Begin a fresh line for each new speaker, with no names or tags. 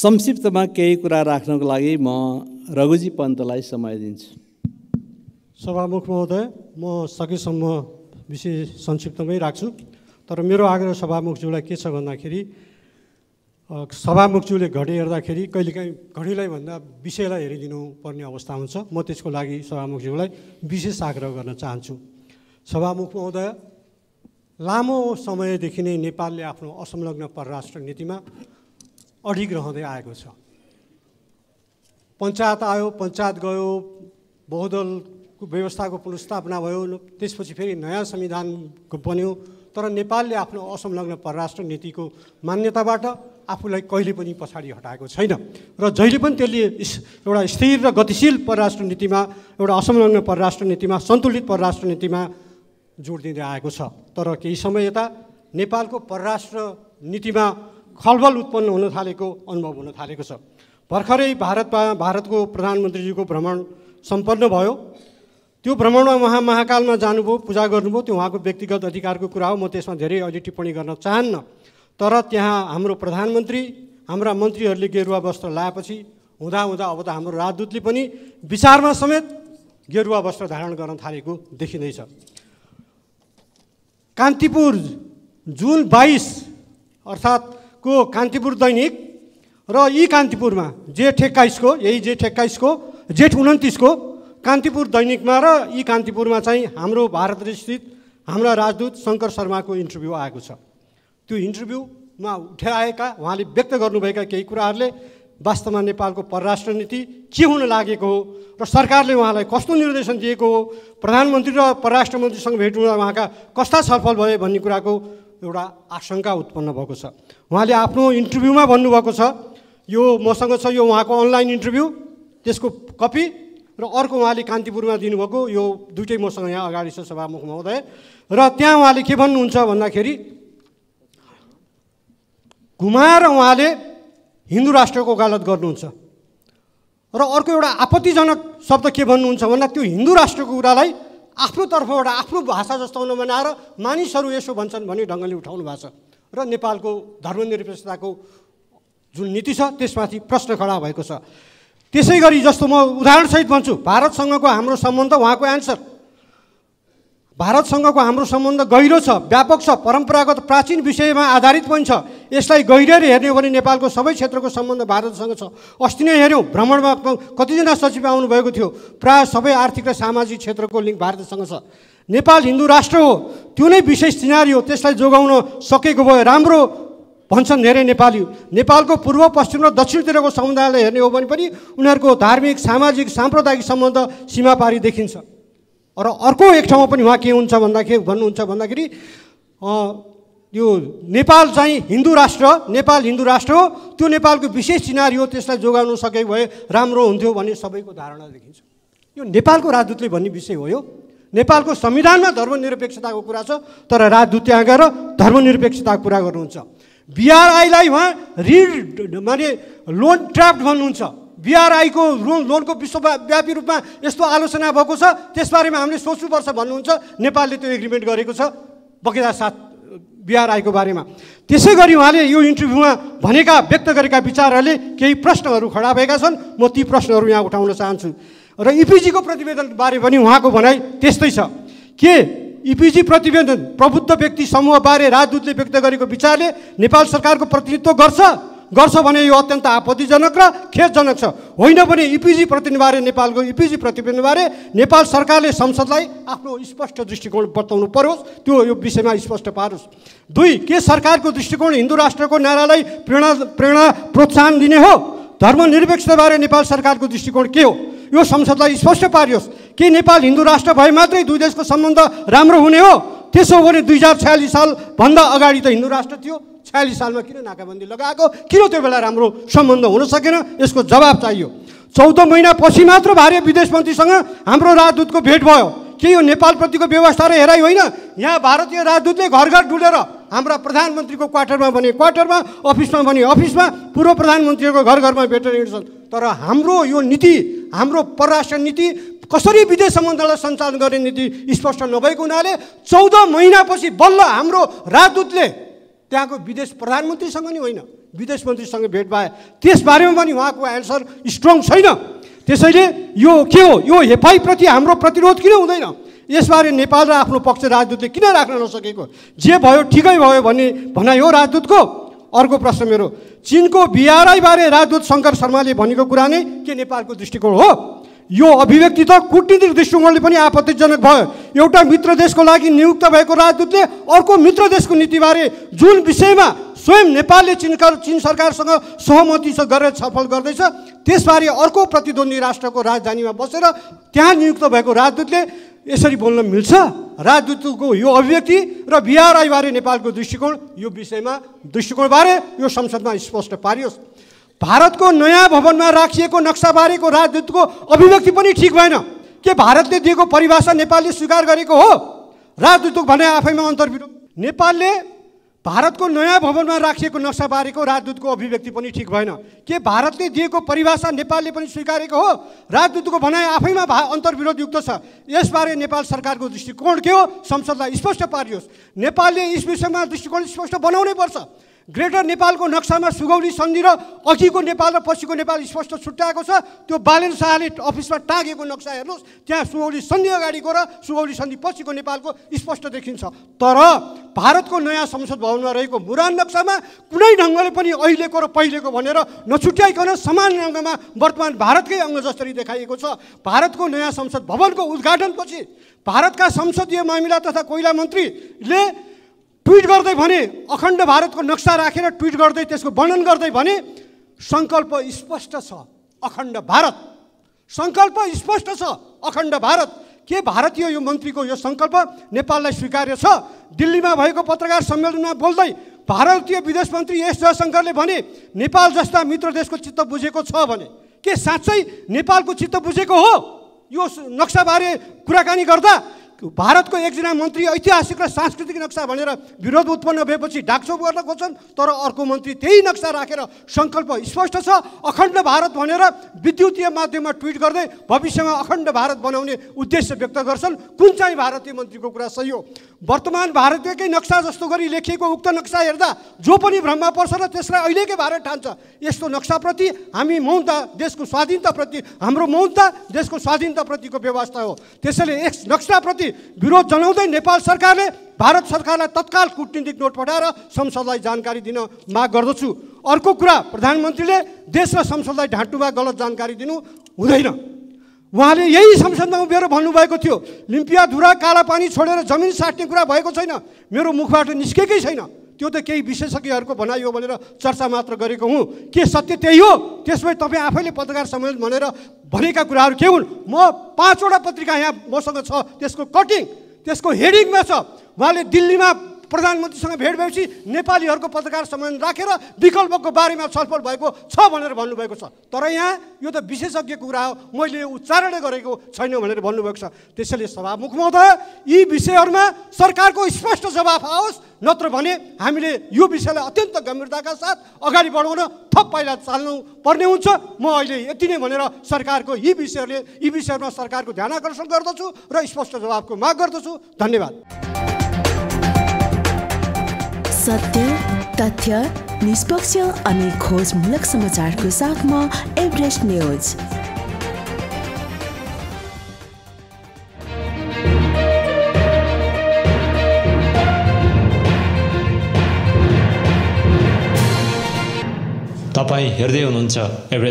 संक्षिप्तमा केही कुरा राख्नको लागि म रघुजी पन्तलाई समय दिन्छु।
सभामुख महोदय, म सकेसम्म विषय संक्षिप्तमै राख्छु। तर मेरो आग्रह सभामुखज्यूलाई के छ भन्दाखेरि सभामुखज्यूले घडी हेर्दाखेरि कहिलेकाहीँ घडीलाई भन्दा विषयलाई हेरिदिनु पर्ने अवस्था हुन्छ। म त्यसको लागि सभामुखज्यूलाई विशेष आग्रह गर्न चाहन्छु। सभामुख महोदय, लामो समयदेखि नै नेपालले आफ्नो असंलग्न परराष्ट्र नीतिमा अडिग रहँदै आएको छ। पञ्चायत आयो, पञ्चायत गयो, बहुदलको व्यवस्थाको पुनर्स्थापना भयो, त्यसपछि फेरि नयाँ संविधान बन्यो। तर नेपालले आफ्नो असंलग्न परराष्ट्र नीतिको मान्यताबाट आफूलाई कहिले पनि पछाडि हटाएको छैन र जहिले पनि त्यसले एउटा स्थिर र गतिशील परराष्ट्र नीतिमा, एउटा असंलग्न परराष्ट्र नीतिमा, सन्तुलित परराष्ट्र नीतिमा जोड दिँदै आएको छ। तर केही समय यता नेपालको परराष्ट्र नीतिमा खलबल उत्पन्न हुन थालेको अनुभव हुन थालेको छ। भर्खरै भारतको प्रधानमन्त्रीजीको भ्रमण सम्पन्न भयो। त्यो भ्रमणमा उहाँ महाकालमा जानुभयो, पूजा गर्नुभयो, त्यो उहाँको व्यक्तिगत अधिकारको कुरा हो। म त्यसमा धेरै अहिले टिप्पणी गर्न चाहन्न। तर त्यहाँ हाम्रो प्रधानमन्त्री, हाम्रा मन्त्रीहरूले गेरुवा वस्त्र लाएपछि हुँदा अब त हाम्रो राजदूतले पनि विचारमा समेत गेरुवा वस्त्र धारण गर्न थालेको देखिँदैछ। कान्तिपुर जुन 22 अर्थात् को कान्तिपुर दैनिक र यी कान्तिपुरमा जेठ 21 को, यही जेठ 21 को, जेठ 29 को कान्तिपुर दैनिकमा र यी कान्तिपुरमा चाहिँ हाम्रो भारत स्थित हाम्रा राजदूत शङ्कर शर्माको इन्टरभ्यू आएको छ। त्यो इन्टरभ्यूमा उठाएका, उहाँले व्यक्त गर्नुभएका केही कुराहरूले वास्तवमा नेपालको परराष्ट्र नीति के हुन लागेको हो र सरकारले उहाँलाई कस्तो निर्देशन दिएको हो, प्रधानमन्त्री र परराष्ट्र मन्त्रीसँग भेट हुँदा उहाँका कस्ता छलफल भए भन्ने कुराको एउटा आशंका उत्पन्न भएको छ। उहाँले आफ्नो इन्टरभ्यूमा भन्नुभएको छ, यो मसँग छ, यो उहाँको अनलाइन इन्टरभ्यू, त्यसको कपी र अर्को उहाँले कान्तिपुरमा दिनुभएको, यो दुइटै मसँग यहाँ अगाडि छ सभामुख महोदय। र त्यहाँ उहाँले के भन्नुहुन्छ भन्दाखेरि घुमाएर उहाँले हिन्दू राष्ट्रको वकालत गर्नुहुन्छ र अर्को एउटा आपत्तिजनक शब्द के भन्नुहुन्छ भन्दा त्यो हिन्दू राष्ट्रको कुरालाई आफ्नो तर्फबाट आफ्नो भाषा जस्तो हुन बनाएर मानिसहरू यसो भन्छन् भन्ने ढङ्गले उठाउनु भएको छ र नेपालको धर्मनिरपेक्षताको जुन नीति छ त्यसमाथि प्रश्न खडा भएको छ। त्यसै गरी जस्तो म उदाहरणसहित भन्छु, भारतसँगको हाम्रो सम्बन्ध, उहाँको एन्सर, भारतसँगको हाम्रो सम्बन्ध गहिरो छ, व्यापक छ, परम्परागत प्राचीन विषयमा आधारित पनि छ। यसलाई गहिरेर हेर्ने हो भने नेपालको सबै क्षेत्रको सम्बन्ध भारतसँग छ। अस्ति नै हेऱ्यौँ, भ्रमणमा कतिजना सचिव आउनुभएको थियो, प्रायः सबै आर्थिक र सामाजिक क्षेत्रको लिङ्क भारतसँग छ। नेपाल हिन्दू राष्ट्र हो, त्यो नै विशेष सिनारी हो, त्यसलाई जोगाउन सकेको भए राम्रो भन्छन् धेरै नेपाली। नेपालको पूर्व, पश्चिम र दक्षिणतिरको समुदायलाई हेर्ने हो भने पनि उनीहरूको धार्मिक, सामाजिक, साम्प्रदायिक सम्बन्ध सीमापारी देखिन्छ। र अर्को एक ठाउँमा पनि उहाँ के भन्नुहुन्छ भन्दाखेरि यो नेपाल चाहिँ हिन्दू राष्ट्र, नेपाल हिन्दू राष्ट्र हो, त्यो नेपालको विशेष सिनारी हो, त्यसलाई जोगाउन सकेको भए राम्रो हुन्थ्यो भन्ने सबैको धारणा देखिन्छ। यो नेपालको राजदूतले भन्ने विषय हो। यो नेपालको संविधानमा धर्मनिरपेक्षताको कुरा छ, तर राजदूत त्यहाँ गएर धर्मनिरपेक्षताको कुरा गर्नुहुन्छ। बीआरआईलाई उहाँ माने लोन ट्र्याप्ड भन्नुहुन्छ। बीआरआईको लोनको विश्वव्यापी रूपमा यस्तो आलोचना भएको छ, त्यसबारेमा हामीले सोच्नुपर्छ भन्नुहुन्छ। नेपालले त्यो एग्रिमेन्ट गरेको छ बगैँचा साथ बीआरआईको बारेमा। त्यसै गरी उहाँले यो इन्टरभ्यूमा भनेका, व्यक्त गरेका विचारहरूले केही प्रश्नहरू खडा भएका छन्। म ती प्रश्नहरू यहाँ उठाउन चाहन्छु। र इपिजीको प्रतिवेदनबारे पनि उहाँको भनाइ त्यस्तै छ। के इपिजी प्रतिवेदन प्रबुद्ध व्यक्ति समूहबारे राजदूतले व्यक्त गरेको विचारले नेपाल सरकारको प्रतिनिधित्व गर्छ भने यो अत्यन्त आपत्तिजनक र खेदजनक छ। होइन भने इपिजी प्रतिवेदनबारे, नेपालको इपिजी प्रतिवेदनबारे नेपाल सरकारले संसदलाई आफ्नो स्पष्ट दृष्टिकोण बताउनु परोस्, त्यो यो विषयमा स्पष्ट पारोस्। 2, के सरकारको दृष्टिकोण हिन्दू राष्ट्रको नारालाई प्रेरणा प्रोत्साहन दिने हो? धर्मनिरपेक्षताबारे नेपाल सरकारको दृष्टिकोण के हो? यो संसदलाई स्पष्ट पारियोस्। के नेपाल हिन्दू राष्ट्र भए मात्रै दुई देशको सम्बन्ध राम्रो हुने हो? त्यसो भने 2046 सालभन्दा अगाडि त हिन्दू राष्ट्र थियो, 46 सालमा किन नाकाबन्दी लगाएको? किन त्यो बेला राम्रो सम्बन्ध हुन सकेन? यसको जवाब चाहियो। 14 महिनापछि मात्र भारतीय विदेश मन्त्रीसँग हाम्रो राजदूतको भेट भयो। के यो नेपालप्रतिको व्यवस्था र हेराइ होइन? यहाँ भारतीय राजदूतले घर घर डुलेर हाम्रा प्रधानमन्त्रीको क्वार्टरमा भने क्वार्टरमा, अफिसमा भने अफिसमा, पूर्व प्रधानमन्त्रीको घर घरमा भेटेर हिँड्छन्। तर हाम्रो यो नीति, हाम्रो परराष्ट्र नीति कसरी विदेश सम्बन्धलाई सञ्चालन गर्ने नीति स्पष्ट नभएको हुनाले 14 महिनापछि बल्ल हाम्रो राजदूतले त्यहाँको विदेश प्रधानमन्त्रीसँग नि होइन, विदेश मन्त्रीसँग भेट भए त्यसबारेमा पनि उहाँको एन्सर स्ट्रङ छैन। त्यसैले यो के हो, यो हेपाइप्रति हाम्रो प्रतिरोध किन हुँदैन? यसबारे नेपाल र आफ्नो पक्ष राजदूतले किन राख्न नसकेको? जे भयो ठिकै भयो भन्ने भनाइ हो राजदूतको। अर्को प्रश्न मेरो, चीनको BRI बारे राजदूत शङ्कर शर्माले भनेको कुरा नै के नेपालको दृष्टिकोण हो? यो अभिव्यक्ति त कूटनीतिक दृष्टिकोणले पनि आपत्तिजनक भयो। एउटा मित्र देशको लागि नियुक्त भएको राजदूतले अर्को मित्र देशको नीतिबारे जुन विषयमा स्वयं नेपालले चीन सरकारसँग सहमति गरेर छलफल गर्दैछ त्यसबारे अर्को प्रतिद्वन्दी राष्ट्रको राजधानीमा बसेर त्यहाँ नियुक्त भएको राजदूतले यसरी बोल्न मिल्छ? राजदूतको यो अभिव्यक्ति र BRI बारे नेपालको दृष्टिकोण, यो विषयमा दृष्टिकोणबारे यो संसदमा स्पष्ट पारियोस्। भारतको नयाँ भवनमा राखिएको नक्साबारेको राजदूतको अभिव्यक्ति पनि ठिक भएन। के भारतले दिएको परिभाषा नेपालले स्वीकार गरेको हो? राजदूतको भनाइ आफैमा अन्तर्विरोध। नेपालले भारतको नयाँ भवनमा राखिएको नक्साबारेको राजदूतको अभिव्यक्ति पनि ठिक भएन। के भारतले दिएको परिभाषा नेपालले पनि स्वीकारेको हो? राजदूतको भनाइ आफैमा अन्तर्विरोधयुक्त छ। यसबारे नेपाल सरकारको दृष्टिकोण के हो? संसदलाई स्पष्ट पारियोस्। नेपालले यस विषयमा दृष्टिकोण स्पष्ट बनाउनै पर्छ। ग्रेटर नेपालको नक्सामा सुगौली सन्धि र अघिको नेपाल र पछिको नेपाल स्पष्ट छुट्याएको छ। त्यो बालेन शाहले अफिसमा टाँगेको नक्सा हेर्नुहोस्, त्यहाँ सुगौली सन्धि अगाडिको र सुगौली सन्धि पछिको नेपालको स्पष्ट देखिन्छ। तर भारतको नयाँ संसद भवनमा रहेको मुरान नक्सामा कुनै ढङ्गले पनि अहिलेको र पहिलेको भनेर नछुट्याइकन समान रङमा वर्तमान भारतकै अङ्ग जसरी देखाइएको छ। भारतको नयाँ संसद भवनको उद्घाटनपछि भारतका संसदीय मामिला तथा कोइला मन्त्रीले ट्विट गर्दै भने, अखण्ड भारतको नक्सा राखेर ट्विट गर्दै त्यसको वर्णन गर्दै भने सङ्कल्प स्पष्ट छ अखण्ड भारत। सङ्कल्प स्पष्ट छ अखण्ड भारत। के भारतीय यो मन्त्रीको यो सङ्कल्प नेपाललाई स्वीकार्य छ? दिल्लीमा भएको पत्रकार सम्मेलनमा बोल्दै भारतीय विदेश मन्त्री एस जयशङ्करले भने नेपाल जस्ता मित्र देशको चित्त बुझेको छ भने के साँच्चै नेपालको चित्त बुझेको हो? यो नक्साबारे कुराकानी गर्दा भारतको एकजना मन्त्री ऐतिहासिक र सांस्कृतिक नक्सा भनेर विरोध उत्पन्न भएपछि ढाकछोप गर्न खोज्छन्, तर अर्को मन्त्री त्यही नक्सा राखेर सङ्कल्प स्पष्ट छ अखण्ड भारत भनेर विद्युतीय माध्यममा ट्विट गर्दै भविष्यमा अखण्ड भारत बनाउने उद्देश्य व्यक्त गर्छन्। कुन चाहिँ भारतीय मन्त्रीको कुरा सही हो? वर्तमान भारतीयकै नक्सा जस्तो गरी लेखिएको उक्त नक्सा हेर्दा जो पनि भ्रममा पर्छ र त्यसलाई अहिलेकै भारत ठान्छ। यस्तो नक्साप्रति हामी मौनता, देशको स्वाधीनताप्रति हाम्रो मौनता देशको स्वाधीनताप्रतिको व्यवस्था हो। त्यसैले यस नक्साप्रति विरोध जनाउँदै नेपाल सरकारले भारत सरकारलाई तत्काल कूटनीतिक नोट पठाएर संसदलाई जानकारी दिन माग गर्दछु। अर्को कुरा, प्रधानमन्त्रीले देश र संसदलाई ढाँटुमा गलत जानकारी दिनु हुँदैन। उहाँले यही संसदमा उभिएर भन्नुभएको थियो, लिम्पियाधुरा कालापानी छोडेर जमिन साट्ने कुरा भएको छैन, मेरो मुखबाट निस्केकै छैन। त्यो त केही विशेषज्ञहरूको भनाइ हो भनेर चर्चा मात्र गरेको हुँ। के सत्य त्यही हो? त्यसमै तपाईँ आफैले पत्रकार सम्मेलन भनेर भनेका कुराहरू के हुन्? म 5 वटा पत्रिका यहाँ मसँग छ, त्यसको कटिङ त्यसको हेडिङमा छ। उहाँले दिल्लीमा प्रधानमन्त्रीसँग भेट भएपछि नेपालीहरूको पत्रकार सम्मेलन राखेर विकल्पको बारेमा छलफल भएको छ भनेर भन्नुभएको छ। तर यहाँ यो त विशेषज्ञको कुरा हो, मैले उच्चारणै गरेको छैन भनेर भन्नुभएको छ। त्यसैले सभामुख महोदय, यी विषयहरूमा सरकारको स्पष्ट जवाफ आओस्, नत्र भने हामीले यो विषयलाई अत्यन्त गम्भीरताका साथ अगाडि बढाउन थप पाइला चाल्नु पर्ने हुन्छ। म अहिले यति नै भनेर सरकारको यी विषयहरूमा सरकारको ध्यान आकर्षण गर्दछु र स्पष्ट जवाफको माग गर्दछु। धन्यवाद।
सत्य, तथ्य, निष्पक्ष अनि खोजमूलक समाचारको साथमा एभरेस्ट न्यूज।
तपाईँ हेर्दै हुनुहुन्छ एभरेस्ट